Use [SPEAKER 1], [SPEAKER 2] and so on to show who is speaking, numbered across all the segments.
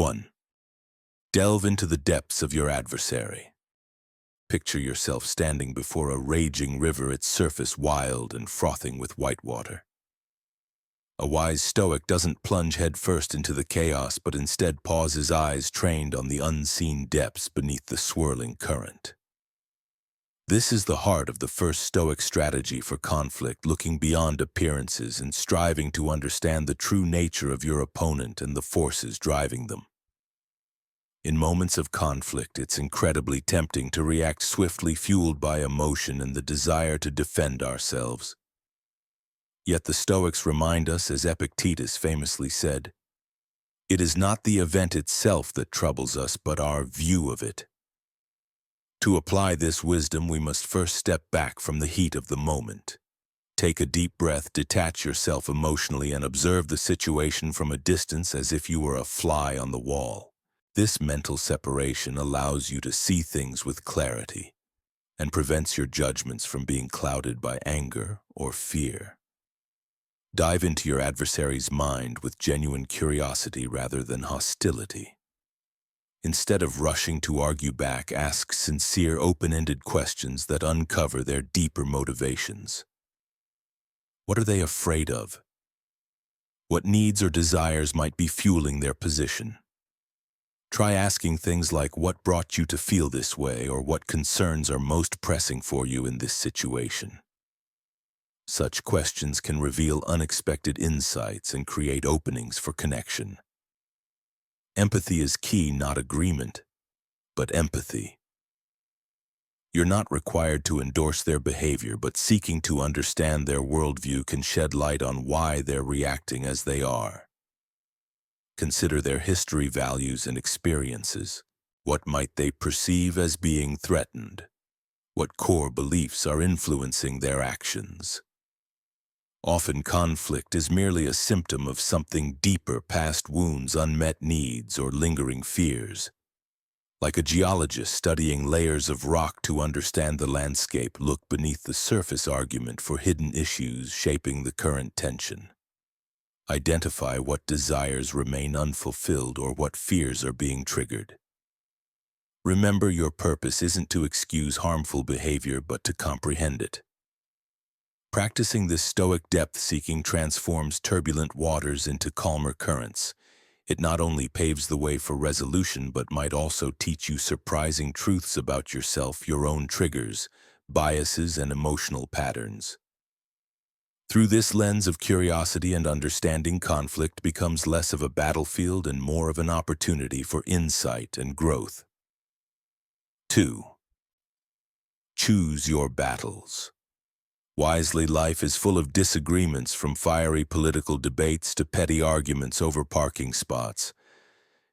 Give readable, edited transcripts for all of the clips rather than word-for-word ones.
[SPEAKER 1] 1. Delve into the depths of your adversary. Picture yourself standing before a raging river, its surface wild and frothing with white water. A wise Stoic doesn't plunge headfirst into the chaos, but instead pauses, eyes trained on the unseen depths beneath the swirling current. This is the heart of the first Stoic strategy for conflict, looking beyond appearances and striving to understand the true nature of your opponent and the forces driving them. In moments of conflict, it's incredibly tempting to react swiftly, fueled by emotion and the desire to defend ourselves. Yet the Stoics remind us, as Epictetus famously said, "It is not the event itself that troubles us, but our view of it." To apply this wisdom, we must first step back from the heat of the moment. Take a deep breath, detach yourself emotionally, and observe the situation from a distance as if you were a fly on the wall. This mental separation allows you to see things with clarity and prevents your judgments from being clouded by anger or fear. Dive into your adversary's mind with genuine curiosity rather than hostility. Instead of rushing to argue back, ask sincere, open-ended questions that uncover their deeper motivations. What are they afraid of? What needs or desires might be fueling their position? Try asking things like, "What brought you to feel this way?" or "What concerns are most pressing for you in this situation?" Such questions can reveal unexpected insights and create openings for connection. Empathy is key, not agreement, but empathy. You're not required to endorse their behavior, but seeking to understand their worldview can shed light on why they're reacting as they are. Consider their history, values, and experiences. What might they perceive as being threatened? What core beliefs are influencing their actions? Often conflict is merely a symptom of something deeper, past wounds, unmet needs, or lingering fears. Like a geologist studying layers of rock to understand the landscape, look beneath the surface argument for hidden issues shaping the current tension. Identify what desires remain unfulfilled or what fears are being triggered. Remember, your purpose isn't to excuse harmful behavior, but to comprehend it. Practicing this Stoic depth-seeking transforms turbulent waters into calmer currents. It not only paves the way for resolution, but might also teach you surprising truths about yourself, your own triggers, biases, and emotional patterns. Through this lens of curiosity and understanding, conflict becomes less of a battlefield and more of an opportunity for insight and growth. 2. Choose your battles. Wisely, life is full of disagreements, from fiery political debates to petty arguments over parking spots.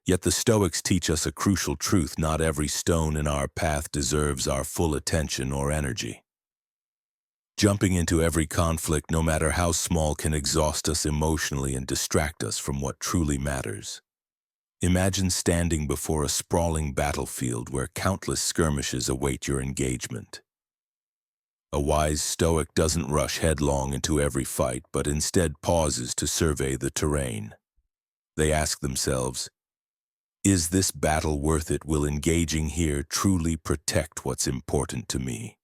[SPEAKER 1] Yet the Stoics teach us a crucial truth: not every stone in our path deserves our full attention or energy. Jumping into every conflict, no matter how small, can exhaust us emotionally and distract us from what truly matters. Imagine standing before a sprawling battlefield where countless skirmishes await your engagement. A wise Stoic doesn't rush headlong into every fight, but instead pauses to survey the terrain. They ask themselves, "Is this battle worth it? Will engaging here truly protect what's important to me?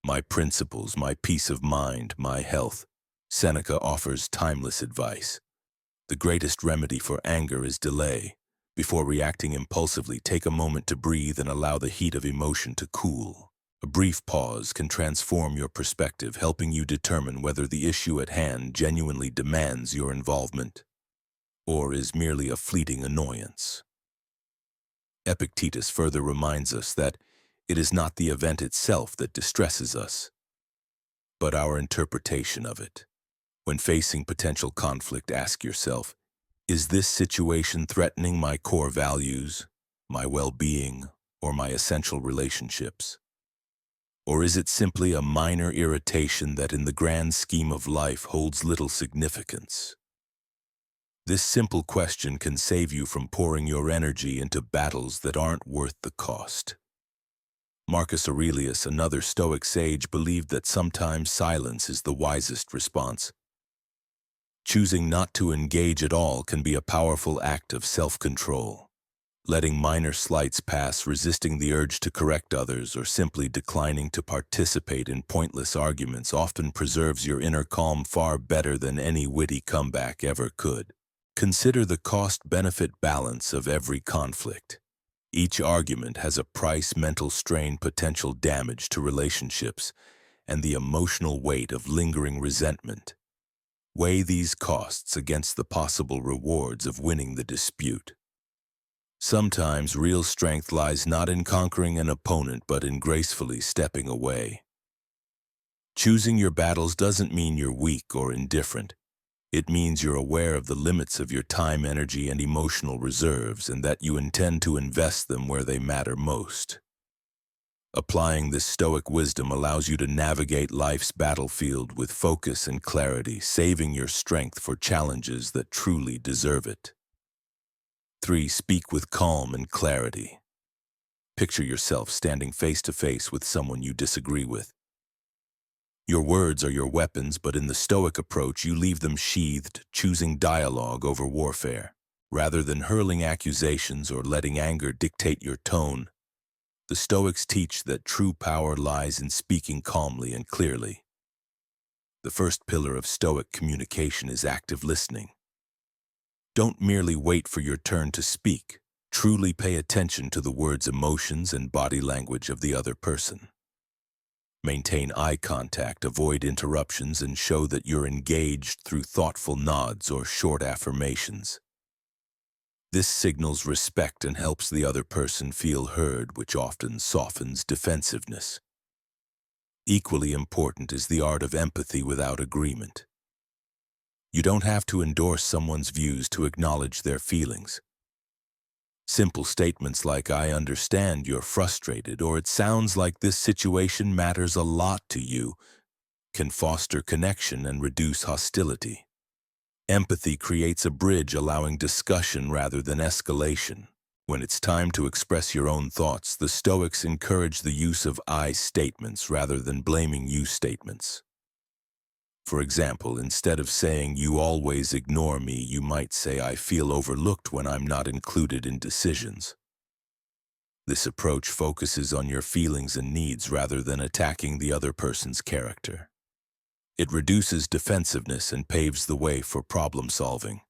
[SPEAKER 1] My principles, my peace of mind, my health." Seneca offers timeless advice. The greatest remedy for anger is delay. Before reacting impulsively, take a moment to breathe and allow the heat of emotion to cool. A brief pause can transform your perspective, helping you determine whether the issue at hand genuinely demands your involvement or is merely a fleeting annoyance. Epictetus further reminds us that it is not the event itself that distresses us, but our interpretation of it. When facing potential conflict, ask yourself, is this situation threatening my core values, my well-being, or my essential relationships? Or is it simply a minor irritation that in the grand scheme of life holds little significance? This simple question can save you from pouring your energy into battles that aren't worth the cost. Marcus Aurelius, another Stoic sage, believed that sometimes silence is the wisest response. Choosing not to engage at all can be a powerful act of self-control. Letting minor slights pass, resisting the urge to correct others, or simply declining to participate in pointless arguments often preserves your inner calm far better than any witty comeback ever could. Consider the cost-benefit balance of every conflict. Each argument has a price, mental strain, potential damage to relationships, and the emotional weight of lingering resentment. Weigh these costs against the possible rewards of winning the dispute. Sometimes real strength lies not in conquering an opponent but in gracefully stepping away. Choosing your battles doesn't mean you're weak or indifferent. It means you're aware of the limits of your time, energy, and emotional reserves, and that you intend to invest them where they matter most. Applying this Stoic wisdom allows you to navigate life's battlefield with focus and clarity, saving your strength for challenges that truly deserve it. 3. Speak with calm and clarity. Picture yourself standing face to face with someone you disagree with. Your words are your weapons, but in the Stoic approach, you leave them sheathed, choosing dialogue over warfare. Rather than hurling accusations or letting anger dictate your tone, the Stoics teach that true power lies in speaking calmly and clearly. The first pillar of Stoic communication is active listening. Don't merely wait for your turn to speak. Truly pay attention to the words, emotions, and body language of the other person. Maintain eye contact, avoid interruptions, and show that you're engaged through thoughtful nods or short affirmations. This signals respect and helps the other person feel heard, which often softens defensiveness. Equally important is the art of empathy without agreement. You don't have to endorse someone's views to acknowledge their feelings. Simple statements like, "I understand you're frustrated," or "It sounds like this situation matters a lot to you," can foster connection and reduce hostility. Empathy creates a bridge, allowing discussion rather than escalation. When it's time to express your own thoughts, the Stoics encourage the use of I statements rather than blaming you statements. For example, instead of saying, "You always ignore me," you might say, "I feel overlooked when I'm not included in decisions." This approach focuses on your feelings and needs rather than attacking the other person's character. It reduces defensiveness and paves the way for problem solving.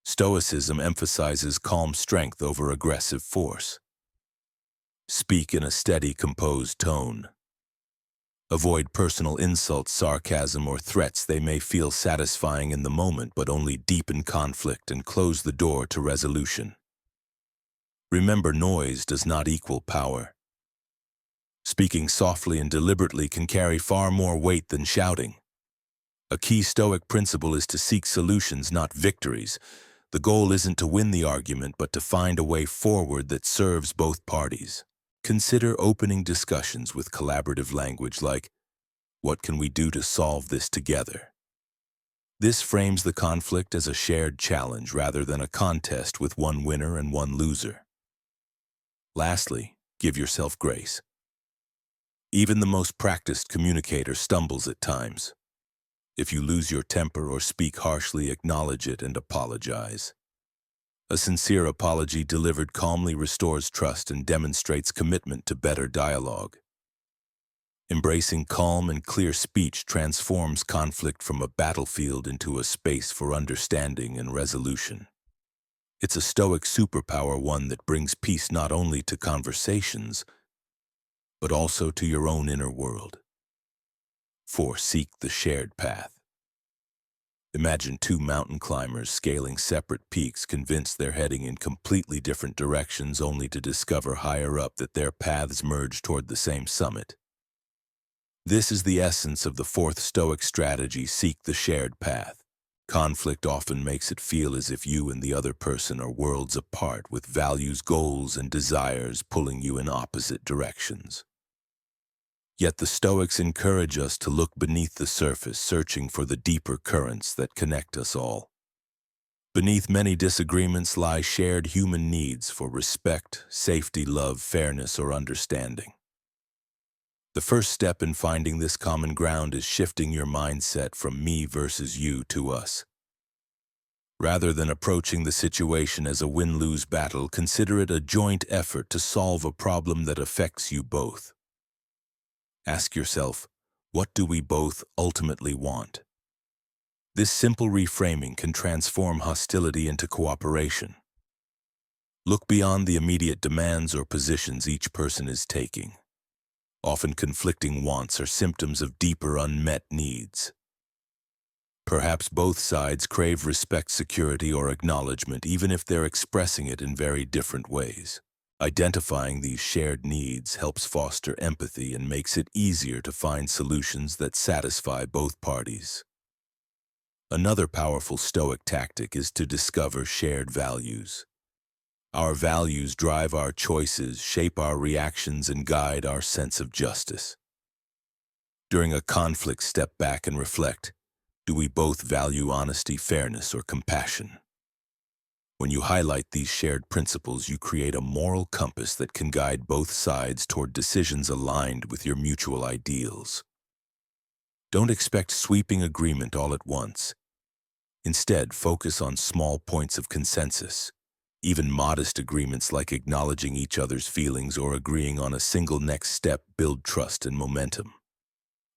[SPEAKER 1] Stoicism emphasizes calm strength over aggressive force. Speak in a steady, composed tone. Avoid personal insults, sarcasm, or threats. They may feel satisfying in the moment, but only deepen conflict and close the door to resolution. Remember, noise does not equal power. Speaking softly and deliberately can carry far more weight than shouting. A key Stoic principle is to seek solutions, not victories. The goal isn't to win the argument, but to find a way forward that serves both parties. Consider opening discussions with collaborative language like, "What can we do to solve this together?" This frames the conflict as a shared challenge rather than a contest with one winner and one loser. Lastly, give yourself grace. Even the most practiced communicator stumbles at times. If you lose your temper or speak harshly, acknowledge it and apologize. A sincere apology delivered calmly restores trust and demonstrates commitment to better dialogue. Embracing calm and clear speech transforms conflict from a battlefield into a space for understanding and resolution. It's a Stoic superpower, one that brings peace not only to conversations, but also to your own inner world. 4. Seek the shared path. Imagine two mountain climbers scaling separate peaks, convinced they're heading in completely different directions, only to discover higher up that their paths merge toward the same summit. This is the essence of the fourth Stoic strategy: seek the shared path. Conflict often makes it feel as if you and the other person are worlds apart, with values, goals, and desires pulling you in opposite directions. Yet the Stoics encourage us to look beneath the surface, searching for the deeper currents that connect us all. Beneath many disagreements lie shared human needs for respect, safety, love, fairness, or understanding. The first step in finding this common ground is shifting your mindset from me versus you to us. Rather than approaching the situation as a win-lose battle, consider it a joint effort to solve a problem that affects you both. Ask yourself, what do we both ultimately want? This simple reframing can transform hostility into cooperation. Look beyond the immediate demands or positions each person is taking. Often conflicting wants are symptoms of deeper unmet needs. Perhaps both sides crave respect, security, or acknowledgement, even if they're expressing it in very different ways. Identifying these shared needs helps foster empathy and makes it easier to find solutions that satisfy both parties. Another powerful Stoic tactic is to discover shared values. Our values drive our choices, shape our reactions, and guide our sense of justice. During a conflict, step back and reflect. Do we both value honesty, fairness, or compassion? When you highlight these shared principles, you create a moral compass that can guide both sides toward decisions aligned with your mutual ideals. Don't expect sweeping agreement all at once. Instead, focus on small points of consensus. Even modest agreements like acknowledging each other's feelings or agreeing on a single next step build trust and momentum.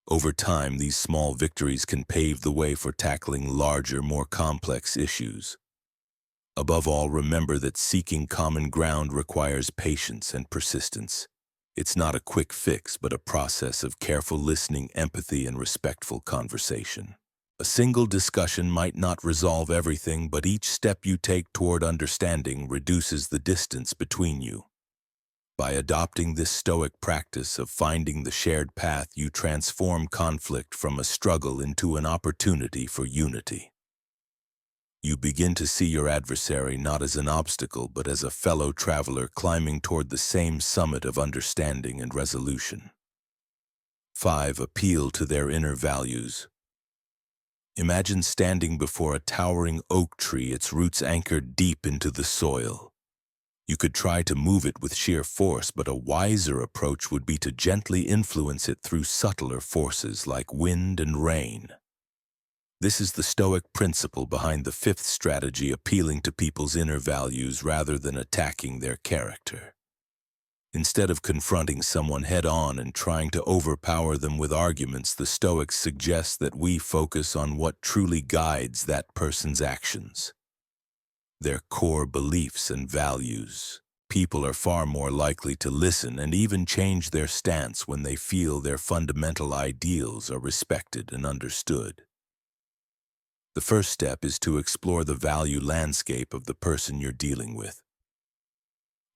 [SPEAKER 1] Over time, these small victories can pave the way for tackling larger, more complex issues. Above all, remember that seeking common ground requires patience and persistence. It's not a quick fix, but a process of careful listening, empathy, and respectful conversation. A single discussion might not resolve everything, but each step you take toward understanding reduces the distance between you. By adopting this Stoic practice of finding the shared path, you transform conflict from a struggle into an opportunity for unity. You begin to see your adversary not as an obstacle, but as a fellow traveler climbing toward the same summit of understanding and resolution. 5. Appeal to their inner values. Imagine standing before a towering oak tree, its roots anchored deep into the soil. You could try to move it with sheer force, but a wiser approach would be to gently influence it through subtler forces like wind and rain. This is the Stoic principle behind the fifth strategy, appealing to people's inner values rather than attacking their character. Instead of confronting someone head-on and trying to overpower them with arguments, the Stoics suggest that we focus on what truly guides that person's actions. Their core beliefs and values. People are far more likely to listen and even change their stance when they feel their fundamental ideals are respected and understood. The first step is to explore the value landscape of the person you're dealing with.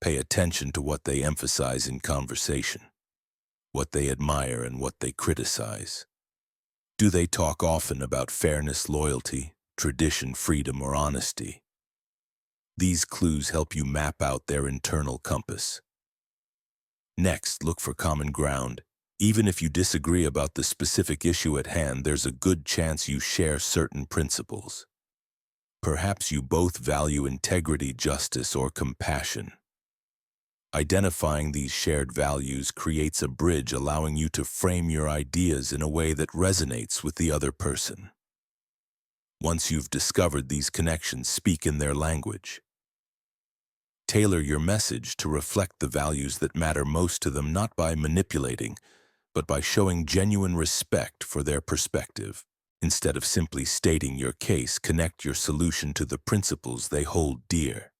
[SPEAKER 1] Pay attention to what they emphasize in conversation, what they admire and what they criticize. Do they talk often about fairness, loyalty, tradition, freedom, or honesty? These clues help you map out their internal compass. Next, look for common ground. Even if you disagree about the specific issue at hand, there's a good chance you share certain principles. Perhaps you both value integrity, justice, or compassion. Identifying these shared values creates a bridge, allowing you to frame your ideas in a way that resonates with the other person. Once you've discovered these connections, speak in their language. Tailor your message to reflect the values that matter most to them, not by manipulating, but by showing genuine respect for their perspective. Instead of simply stating your case, connect your solution to the principles they hold dear.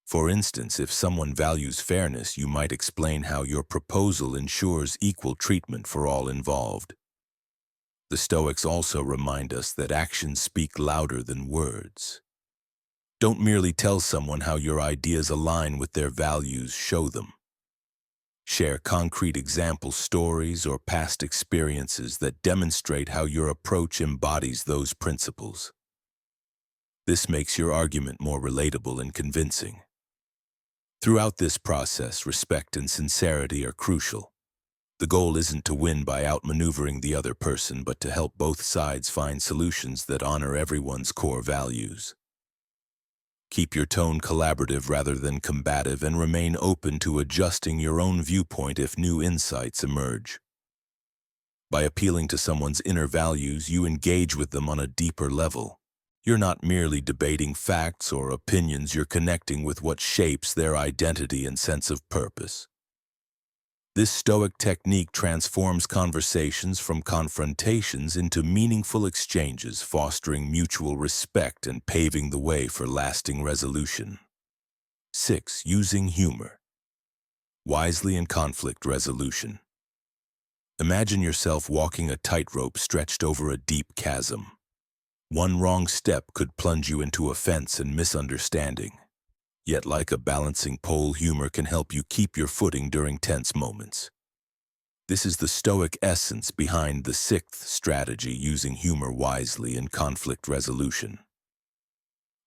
[SPEAKER 1] For instance, if someone values fairness, you might explain how your proposal ensures equal treatment for all involved. The Stoics also remind us that actions speak louder than words. Don't merely tell someone how your ideas align with their values, show them. Share concrete examples, stories, or past experiences that demonstrate how your approach embodies those principles. This makes your argument more relatable and convincing. Throughout this process, respect and sincerity are crucial. The goal isn't to win by outmaneuvering the other person, but to help both sides find solutions that honor everyone's core values. Keep your tone collaborative rather than combative and remain open to adjusting your own viewpoint if new insights emerge. By appealing to someone's inner values, you engage with them on a deeper level. You're not merely debating facts or opinions, you're connecting with what shapes their identity and sense of purpose. This Stoic technique transforms conversations from confrontations into meaningful exchanges, fostering mutual respect and paving the way for lasting resolution. 6. Using humor. Wisely in conflict resolution. Imagine yourself walking a tightrope stretched over a deep chasm. One wrong step could plunge you into offense and misunderstanding. Yet like a balancing pole, humor can help you keep your footing during tense moments. This is the Stoic essence behind the 6th strategy, using humor wisely in conflict resolution.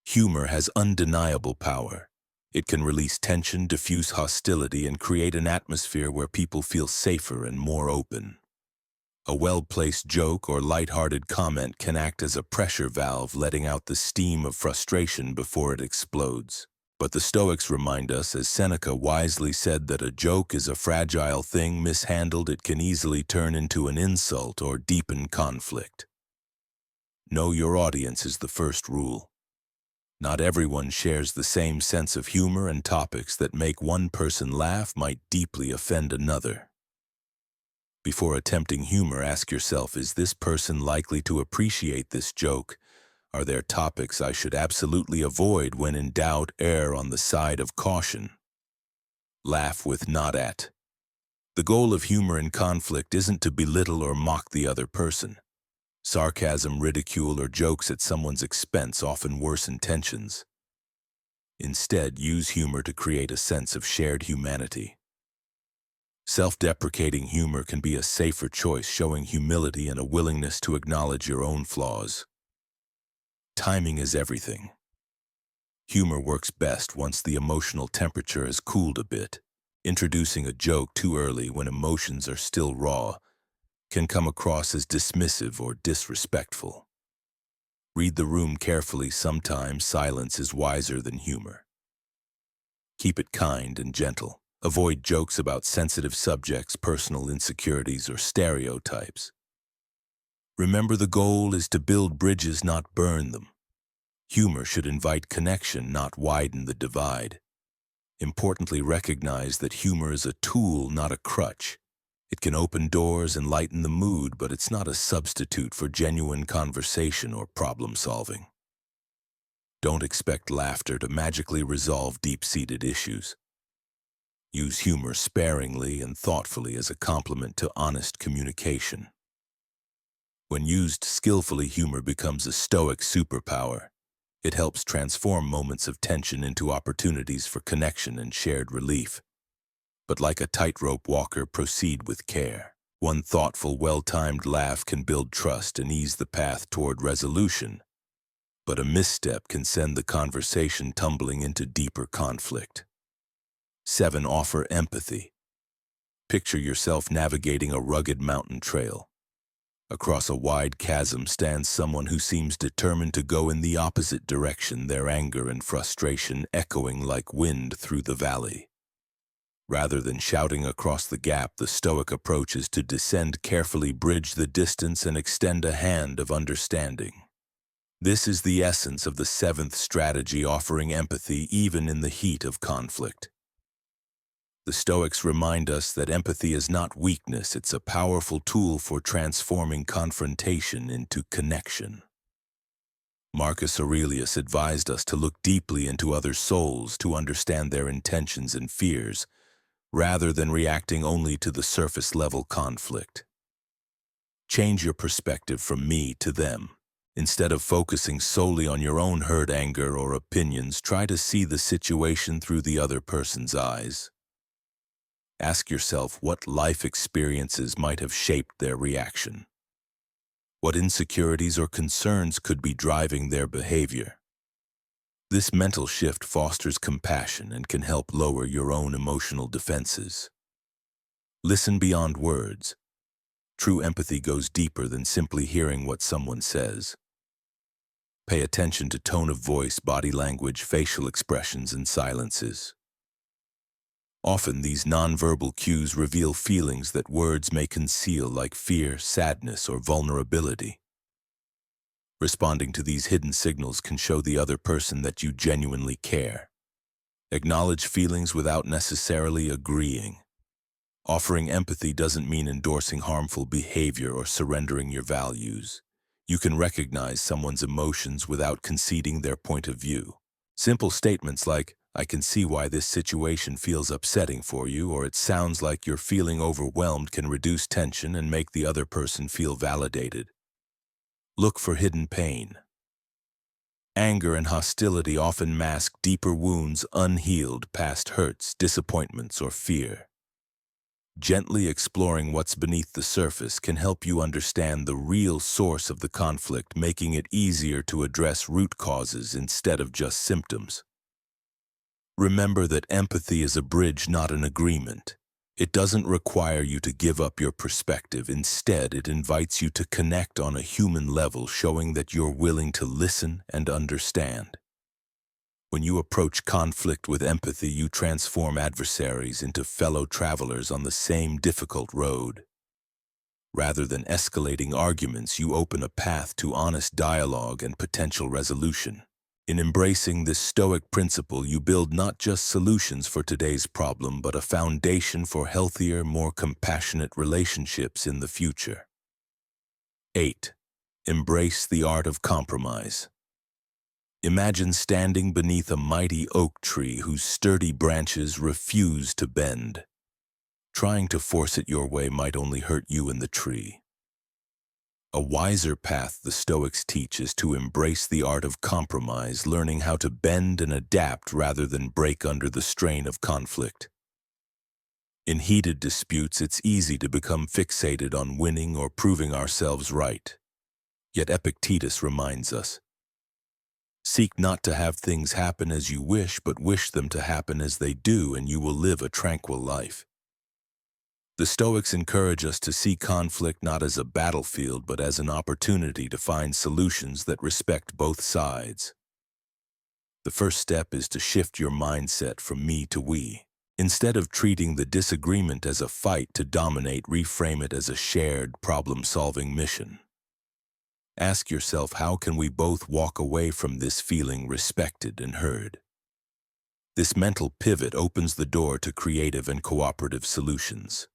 [SPEAKER 1] Humor has undeniable power. It can release tension, diffuse hostility, and create an atmosphere where people feel safer and more open. A well-placed joke or light-hearted comment can act as a pressure valve, letting out the steam of frustration before it explodes. But the Stoics remind us, as Seneca wisely said, that a joke is a fragile thing. Mishandled, it can easily turn into an insult or deepen conflict. Know your audience is the first rule. Not everyone shares the same sense of humor, and topics that make one person laugh might deeply offend another. Before attempting humor, ask yourself, is this person likely to appreciate this joke? Are there topics I should absolutely avoid? When in doubt, err on the side of caution. Laugh with, not at. The goal of humor in conflict isn't to belittle or mock the other person. Sarcasm, ridicule, or jokes at someone's expense often worsen tensions. Instead, use humor to create a sense of shared humanity. Self-deprecating humor can be a safer choice, showing humility and a willingness to acknowledge your own flaws. Timing is everything. Humor works best once the emotional temperature has cooled a bit. Introducing a joke too early, when emotions are still raw, can come across as dismissive or disrespectful. Read the room carefully. Sometimes silence is wiser than humor. Keep it kind and gentle. Avoid jokes about sensitive subjects, personal insecurities, or stereotypes. Remember, the goal is to build bridges, not burn them. Humor should invite connection, not widen the divide. Importantly, recognize that humor is a tool, not a crutch. It can open doors and lighten the mood, but it's not a substitute for genuine conversation or problem solving. Don't expect laughter to magically resolve deep-seated issues. Use humor sparingly and thoughtfully as a complement to honest communication. When used skillfully, humor becomes a Stoic superpower. It helps transform moments of tension into opportunities for connection and shared relief. But like a tightrope walker, proceed with care. One thoughtful, well-timed laugh can build trust and ease the path toward resolution. But a misstep can send the conversation tumbling into deeper conflict. 7. Offer empathy. Picture yourself navigating a rugged mountain trail. Across a wide chasm stands someone who seems determined to go in the opposite direction, their anger and frustration echoing like wind through the valley. Rather than shouting across the gap, the Stoic approach is to descend carefully, bridge the distance, and extend a hand of understanding. This is the essence of the 7th strategy, offering empathy even in the heat of conflict. The Stoics remind us that empathy is not weakness, it's a powerful tool for transforming confrontation into connection. Marcus Aurelius advised us to look deeply into other souls to understand their intentions and fears, rather than reacting only to the surface-level conflict. Change your perspective from me to them. Instead of focusing solely on your own hurt, anger, or opinions, try to see the situation through the other person's eyes. Ask yourself what life experiences might have shaped their reaction. What insecurities or concerns could be driving their behavior? This mental shift fosters compassion and can help lower your own emotional defenses. Listen beyond words. True empathy goes deeper than simply hearing what someone says. Pay attention to tone of voice, body language, facial expressions, and silences. Often these nonverbal cues reveal feelings that words may conceal, like fear, sadness, or vulnerability. Responding to these hidden signals can show the other person that you genuinely care. Acknowledge feelings without necessarily agreeing. Offering empathy doesn't mean endorsing harmful behavior or surrendering your values. You can recognize someone's emotions without conceding their point of view. Simple statements like, "I can see why this situation feels upsetting for you," or "it sounds like you're feeling overwhelmed," can reduce tension and make the other person feel validated. Look for hidden pain. Anger and hostility often mask deeper wounds, unhealed past hurts, disappointments, or fear. Gently exploring what's beneath the surface can help you understand the real source of the conflict, making it easier to address root causes instead of just symptoms. Remember that empathy is a bridge, not an agreement. It doesn't require you to give up your perspective. Instead, it invites you to connect on a human level, showing that you're willing to listen and understand. When you approach conflict with empathy, you transform adversaries into fellow travelers on the same difficult road. Rather than escalating arguments, you open a path to honest dialogue and potential resolution. In embracing this Stoic principle, you build not just solutions for today's problem, but a foundation for healthier, more compassionate relationships in the future. 8. Embrace the art of compromise. Imagine standing beneath a mighty oak tree whose sturdy branches refuse to bend. Trying to force it your way might only hurt you and the tree. A wiser path the Stoics teach is to embrace the art of compromise, learning how to bend and adapt rather than break under the strain of conflict. In heated disputes, it's easy to become fixated on winning or proving ourselves right. Yet Epictetus reminds us, "Seek not to have things happen as you wish, but wish them to happen as they do, and you will live a tranquil life." The Stoics encourage us to see conflict not as a battlefield, but as an opportunity to find solutions that respect both sides. The first step is to shift your mindset from me to we. Instead of treating the disagreement as a fight to dominate, reframe it as a shared problem-solving mission. Ask yourself, how can we both walk away from this feeling respected and heard? This mental pivot opens the door to creative and cooperative solutions.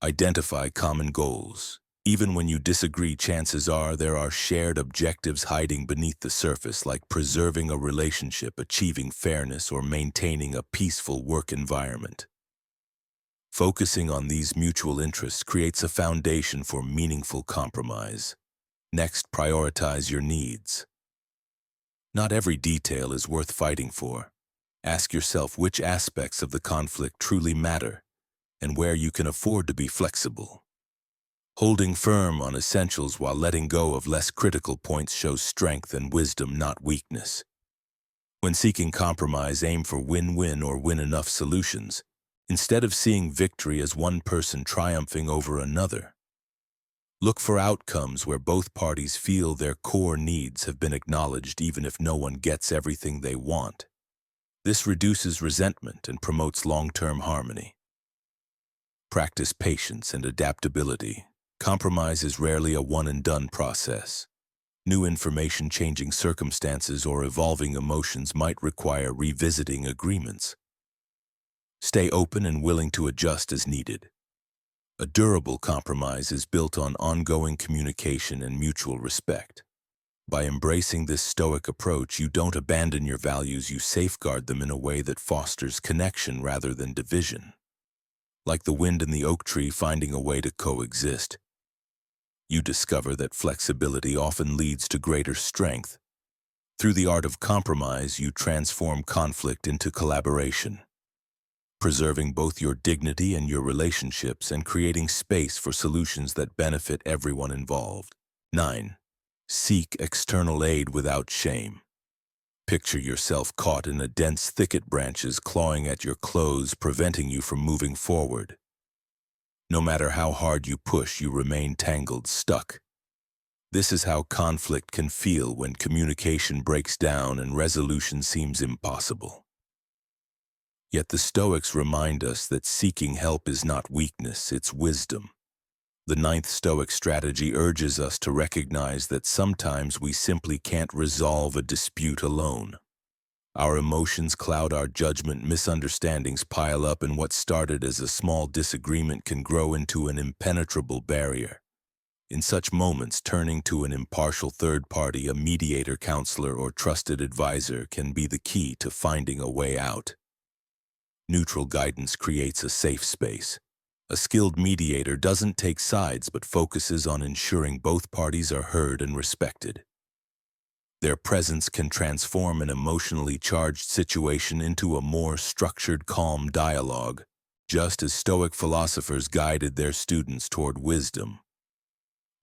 [SPEAKER 1] Identify common goals. Even when you disagree, chances are there are shared objectives hiding beneath the surface, like preserving a relationship, achieving fairness, or maintaining a peaceful work environment. Focusing on these mutual interests creates a foundation for meaningful compromise. Next, prioritize your needs. Not every detail is worth fighting for. Ask yourself which aspects of the conflict truly matter and where you can afford to be flexible. Holding firm on essentials while letting go of less critical points shows strength and wisdom, not weakness. When seeking compromise, aim for win-win or win-enough solutions, instead of seeing victory as one person triumphing over another. Look for outcomes where both parties feel their core needs have been acknowledged, even if no one gets everything they want. This reduces resentment and promotes long-term harmony. Practice patience and adaptability. Compromise is rarely a one-and-done process. New information, changing circumstances, or evolving emotions might require revisiting agreements. Stay open and willing to adjust as needed. A durable compromise is built on ongoing communication and mutual respect. By embracing this Stoic approach, you don't abandon your values, you safeguard them in a way that fosters connection rather than division. Like the wind in the oak tree finding a way to coexist, you discover that flexibility often leads to greater strength. Through the art of compromise, you transform conflict into collaboration, preserving both your dignity and your relationships and creating space for solutions that benefit everyone involved. 9. Seek external aid without shame. Picture yourself caught in a dense thicket, branches clawing at your clothes, preventing you from moving forward. No matter how hard you push, you remain tangled, stuck. This is how conflict can feel when communication breaks down and resolution seems impossible. Yet the Stoics remind us that seeking help is not weakness, it's wisdom. The ninth Stoic strategy urges us to recognize that sometimes we simply can't resolve a dispute alone. Our emotions cloud our judgment, misunderstandings pile up, and what started as a small disagreement can grow into an impenetrable barrier. In such moments, turning to an impartial third party, a mediator, counselor, or trusted advisor, can be the key to finding a way out. Neutral guidance creates a safe space. A skilled mediator doesn't take sides but focuses on ensuring both parties are heard and respected. Their presence can transform an emotionally charged situation into a more structured, calm dialogue, just as Stoic philosophers guided their students toward wisdom.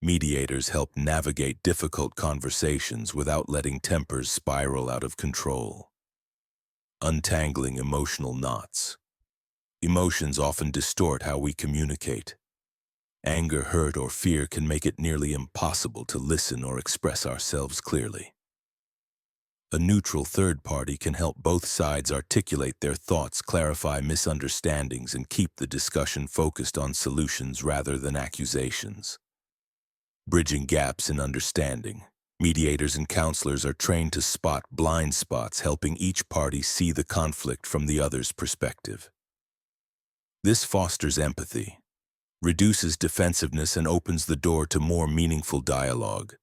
[SPEAKER 1] Mediators help navigate difficult conversations without letting tempers spiral out of control. Untangling emotional knots. Emotions often distort how we communicate. Anger, hurt, or fear can make it nearly impossible to listen or express ourselves clearly. A neutral third party can help both sides articulate their thoughts, clarify misunderstandings, and keep the discussion focused on solutions rather than accusations. Bridging gaps in understanding. Mediators and counselors are trained to spot blind spots, helping each party see the conflict from the other's perspective. This fosters empathy, reduces defensiveness, and opens the door to more meaningful dialogue.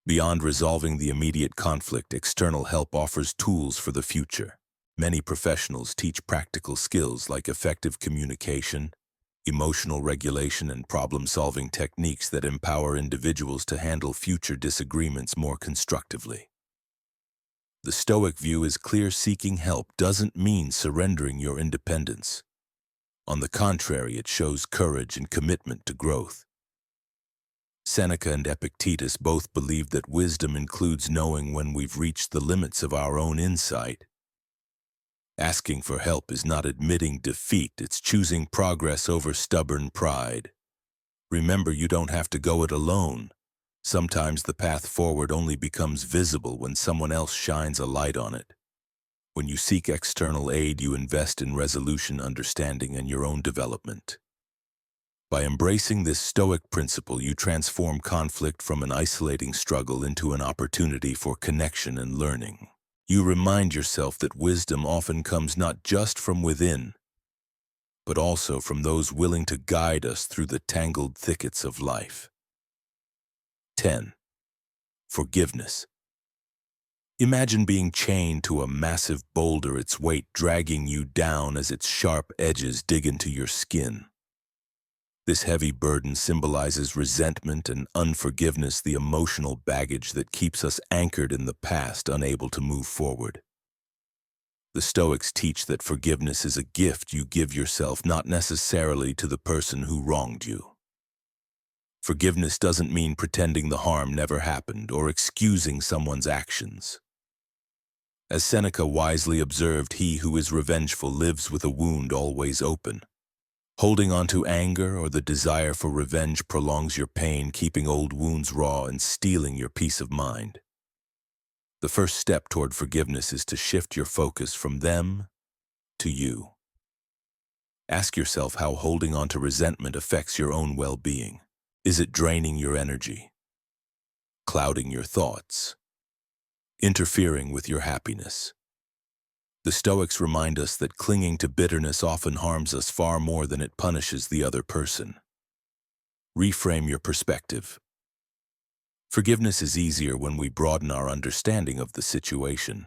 [SPEAKER 1] Beyond resolving the immediate conflict, external help offers tools for the future. Many professionals teach practical skills like effective communication, emotional regulation, and problem-solving techniques that empower individuals to handle future disagreements more constructively. The Stoic view is clear: seeking help doesn't mean surrendering your independence. On the contrary, it shows courage and commitment to growth. Seneca and Epictetus both believed that wisdom includes knowing when we've reached the limits of our own insight. Asking for help is not admitting defeat, it's choosing progress over stubborn pride. Remember, you don't have to go it alone. Sometimes the path forward only becomes visible when someone else shines a light on it. When you seek external aid, you invest in resolution, understanding, and your own development. By embracing this Stoic principle, you transform conflict from an isolating struggle into an opportunity for connection and learning. You remind yourself that wisdom often comes not just from within, but also from those willing to guide us through the tangled thickets of life. 10. Forgiveness. Imagine being chained to a massive boulder, its weight dragging you down as its sharp edges dig into your skin. This heavy burden symbolizes resentment and unforgiveness, the emotional baggage that keeps us anchored in the past, unable to move forward. The Stoics teach that forgiveness is a gift you give yourself, not necessarily to the person who wronged you. Forgiveness doesn't mean pretending the harm never happened or excusing someone's actions. As Seneca wisely observed, he who is revengeful lives with a wound always open. Holding on to anger or the desire for revenge prolongs your pain, keeping old wounds raw and stealing your peace of mind. The first step toward forgiveness is to shift your focus from them to you. Ask yourself how holding on to resentment affects your own well-being. Is it draining your energy, clouding your thoughts, interfering with your happiness? The Stoics remind us that clinging to bitterness often harms us far more than it punishes the other person. Reframe your perspective. Forgiveness is easier when we broaden our understanding of the situation.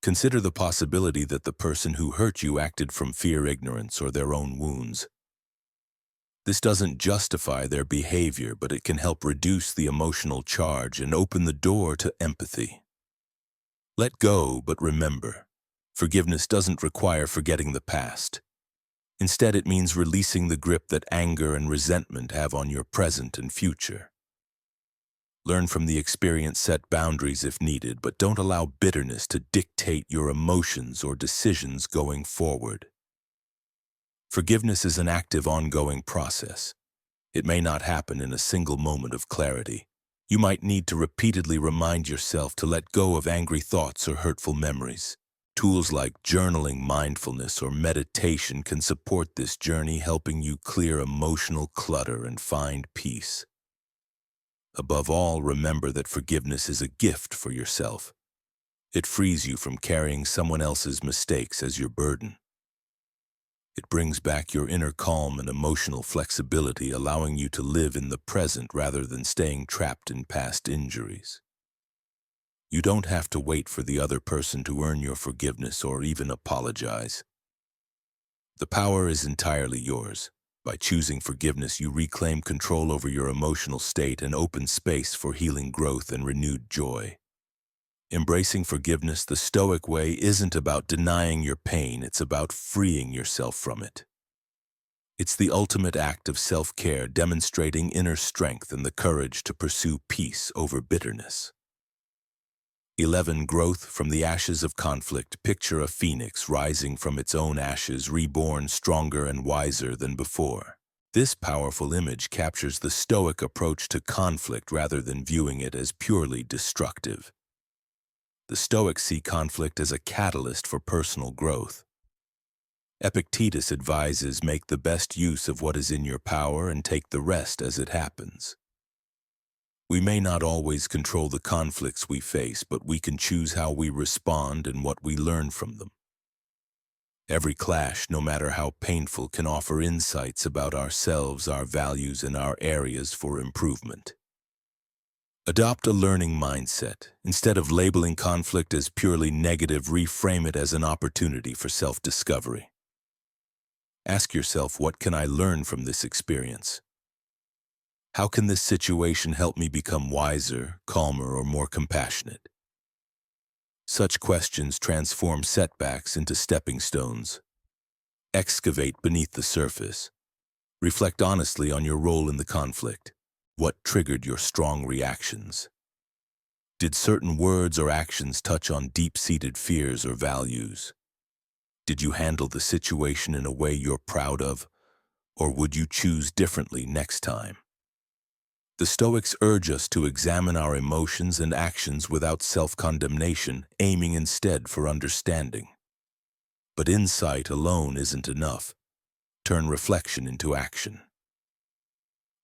[SPEAKER 1] Consider the possibility that the person who hurt you acted from fear, ignorance, or their own wounds. This doesn't justify their behavior, but it can help reduce the emotional charge and open the door to empathy. Let go, but remember, forgiveness doesn't require forgetting the past. Instead, it means releasing the grip that anger and resentment have on your present and future. Learn from the experience, set boundaries if needed, but don't allow bitterness to dictate your emotions or decisions going forward. Forgiveness is an active, ongoing process. It may not happen in a single moment of clarity, You might need to repeatedly remind yourself to let go of angry thoughts or hurtful memories. Tools like journaling, mindfulness, or meditation can support this journey, helping you clear emotional clutter and find peace. Above all, remember that forgiveness is a gift for yourself. It frees you from carrying someone else's mistakes as your burden. It brings back your inner calm and emotional flexibility, allowing you to live in the present rather than staying trapped in past injuries. You don't have to wait for the other person to earn your forgiveness or even apologize. The power is entirely yours. By choosing forgiveness, you reclaim control over your emotional state and open space for healing growth and renewed joy. Embracing forgiveness the Stoic way isn't about denying your pain, it's about freeing yourself from it. It's the ultimate act of self-care, demonstrating inner strength and the courage to pursue peace over bitterness. 11. Growth from the ashes of conflict. Picture a phoenix rising from its own ashes, reborn stronger and wiser than before. This powerful image captures the Stoic approach to conflict rather than viewing it as purely destructive. The Stoics see conflict as a catalyst for personal growth. Epictetus advises, make the best use of what is in your power and take the rest as it happens. We may not always control the conflicts we face, but we can choose how we respond and what we learn from them. Every clash, no matter how painful, can offer insights about ourselves, our values, and our areas for improvement. Adopt a learning mindset. Instead of labeling conflict as purely negative, reframe it as an opportunity for self-discovery. Ask yourself, what can I learn from this experience? How can this situation help me become wiser, calmer, or more compassionate? Such questions transform setbacks into stepping stones. Excavate beneath the surface. Reflect honestly on your role in the conflict. What triggered your strong reactions? Did certain words or actions touch on deep-seated fears or values? Did you handle the situation in a way you're proud of, or would you choose differently next time? The Stoics urge us to examine our emotions and actions without self-condemnation, aiming instead for understanding. But insight alone isn't enough. Turn reflection into action.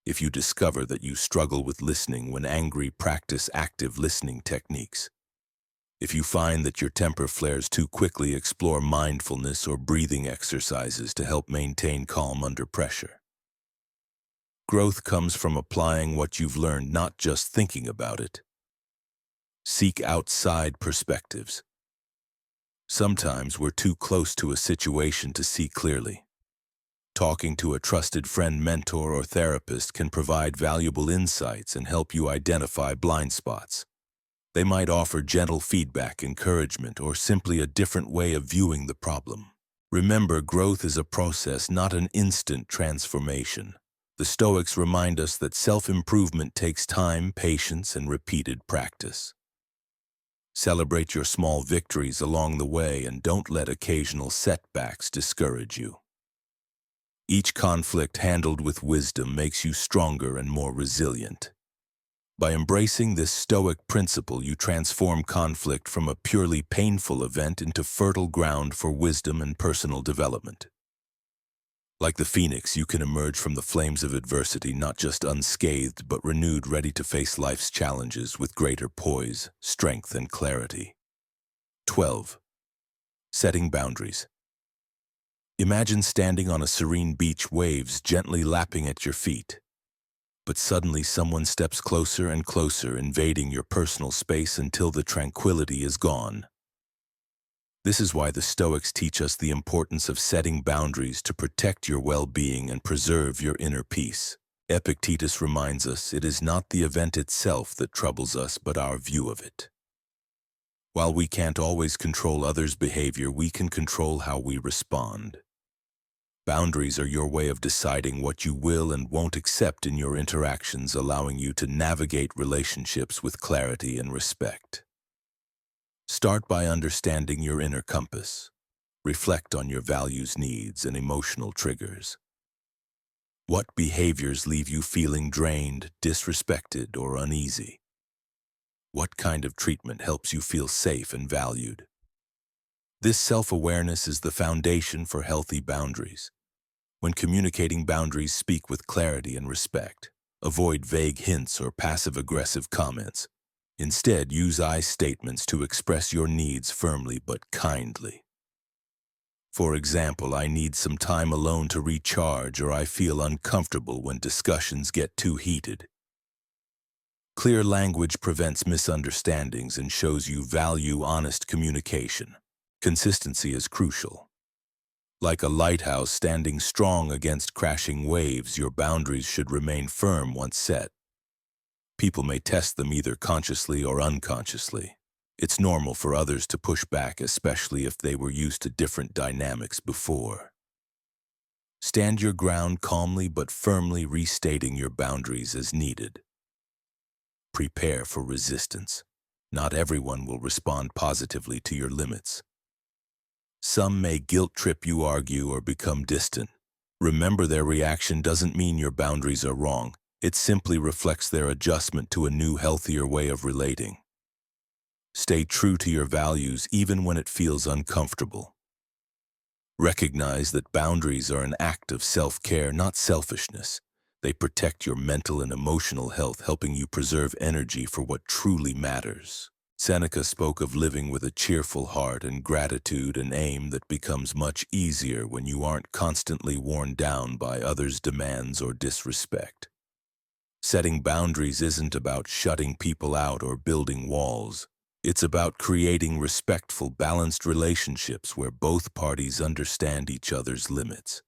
[SPEAKER 1] If you discover that you struggle with listening when angry, practice active listening techniques. If you find that your temper flares too quickly, explore mindfulness or breathing exercises to help maintain calm under pressure. Growth comes from applying what you've learned, not just thinking about it. Seek outside perspectives. Sometimes we're too close to a situation to see clearly. Talking to a trusted friend, mentor, or therapist can provide valuable insights and help you identify blind spots. They might offer gentle feedback, encouragement, or simply a different way of viewing the problem. Remember, growth is a process, not an instant transformation. The Stoics remind us that self-improvement takes time, patience, and repeated practice. Celebrate your small victories along the way and don't let occasional setbacks discourage you. Each conflict handled with wisdom makes you stronger and more resilient. By embracing this Stoic principle, you transform conflict from a purely painful event into fertile ground for wisdom and personal development. Like the phoenix, you can emerge from the flames of adversity not just unscathed, but renewed, ready to face life's challenges with greater poise, strength, and clarity. 12. Setting boundaries. Imagine standing on a serene beach, waves gently lapping at your feet. But suddenly someone steps closer and closer, invading your personal space until the tranquility is gone. This is why the Stoics teach us the importance of setting boundaries to protect your well-being and preserve your inner peace. Epictetus reminds us it is not the event itself that troubles us, but our view of it. While we can't always control others' behavior, we can control how we respond. Boundaries are your way of deciding what you will and won't accept in your interactions, allowing you to navigate relationships with clarity and respect. Start by understanding your inner compass. Reflect on your values, needs, and emotional triggers. What behaviors leave you feeling drained, disrespected, or uneasy? What kind of treatment helps you feel safe and valued? This self-awareness is the foundation for healthy boundaries. When communicating boundaries, speak with clarity and respect. Avoid vague hints or passive-aggressive comments. Instead, use I statements to express your needs firmly but kindly. For example, I need some time alone to recharge, or I feel uncomfortable when discussions get too heated. Clear language prevents misunderstandings and shows you value honest communication. Consistency is crucial. Like a lighthouse standing strong against crashing waves, your boundaries should remain firm once set. People may test them either consciously or unconsciously. It's normal for others to push back, especially if they were used to different dynamics before. Stand your ground calmly but firmly, restating your boundaries as needed. Prepare for resistance. Not everyone will respond positively to your limits. Some may guilt-trip you, argue, or become distant. Remember, their reaction doesn't mean your boundaries are wrong. It simply reflects their adjustment to a new, healthier way of relating. Stay true to your values even when it feels uncomfortable. Recognize that boundaries are an act of self-care, not selfishness. They protect your mental and emotional health, helping you preserve energy for what truly matters. Seneca spoke of living with a cheerful heart and gratitude, an aim that becomes much easier when you aren't constantly worn down by others' demands or disrespect. Setting boundaries isn't about shutting people out or building walls. It's about creating respectful, balanced relationships where both parties understand each other's limits.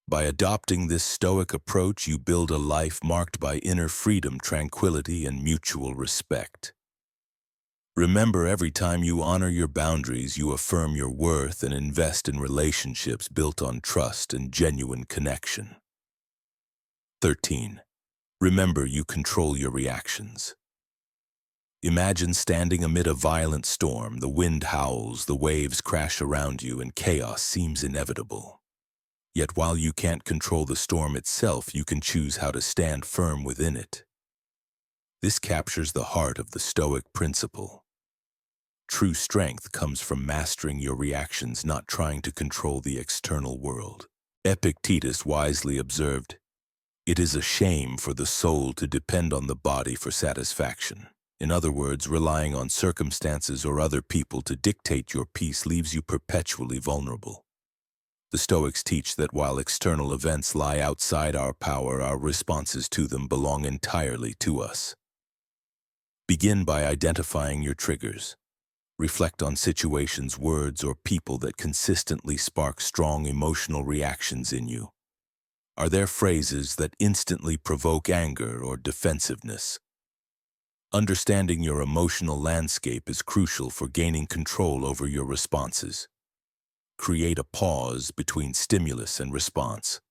[SPEAKER 1] By adopting this Stoic approach, you build a life marked by inner freedom, tranquility, and mutual respect. Remember, every time you honor your boundaries, you affirm your worth and invest in relationships built on trust and genuine connection. 13. Remember, you control your reactions. Imagine standing amid a violent storm. The wind howls, the waves crash around you, and chaos seems inevitable. Yet while you can't control the storm itself, you can choose how to stand firm within it. This captures the heart of the Stoic principle. True strength comes from mastering your reactions, not trying to control the external world. Epictetus wisely observed, "It is a shame for the soul to depend on the body for satisfaction." In other words, relying on circumstances or other people to dictate your peace leaves you perpetually vulnerable. The Stoics teach that while external events lie outside our power, our responses to them belong entirely to us. Begin by identifying your triggers. Reflect on situations, words, or people that consistently spark strong emotional reactions in you. Are there phrases that instantly provoke anger or defensiveness? Understanding your emotional landscape is crucial for gaining control over your responses. Create a pause between stimulus and response.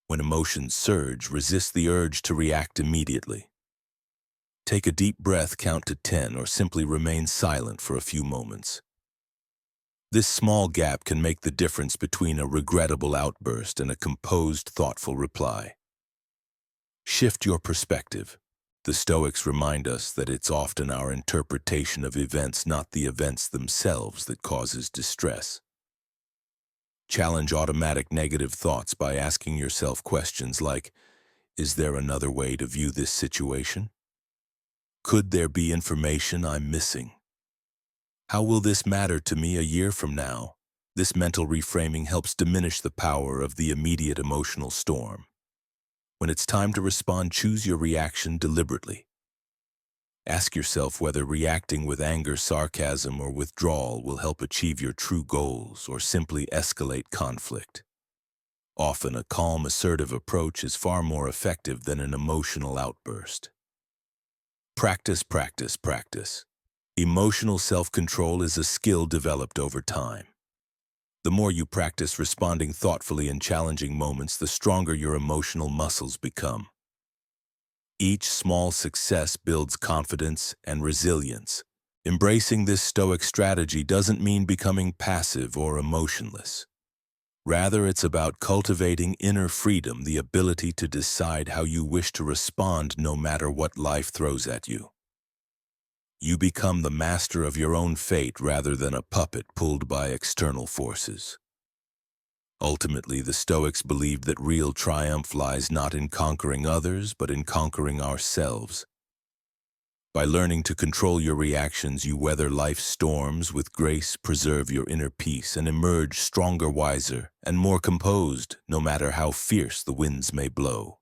[SPEAKER 1] When emotions surge, resist the urge to react immediately. Take a deep breath, count to 10, or simply remain silent for a few moments. This small gap can make the difference between a regrettable outburst and a composed, thoughtful reply. Shift your perspective. The Stoics remind us that it's often our interpretation of events, not the events themselves, that causes distress. Challenge automatic negative thoughts by asking yourself questions like, is there another way to view this situation? Could there be information I'm missing? How will this matter to me a year from now? This mental reframing helps diminish the power of the immediate emotional storm. When it's time to respond, choose your reaction deliberately. Ask yourself whether reacting with anger, sarcasm, or withdrawal will help achieve your true goals or simply escalate conflict. Often, a calm, assertive approach is far more effective than an emotional outburst. Practice, practice, practice. Emotional self-control is a skill developed over time. The more you practice responding thoughtfully in challenging moments, the stronger your emotional muscles become. Each small success builds confidence and resilience. Embracing this Stoic strategy doesn't mean becoming passive or emotionless. Rather, it's about cultivating inner freedom, the ability to decide how you wish to respond no matter what life throws at you. You become the master of your own fate rather than a puppet pulled by external forces. Ultimately, the Stoics believed that real triumph lies not in conquering others, but in conquering ourselves. By learning to control your reactions, you weather life's storms with grace, preserve your inner peace, and emerge stronger, wiser, and more composed, no matter how fierce the winds may blow.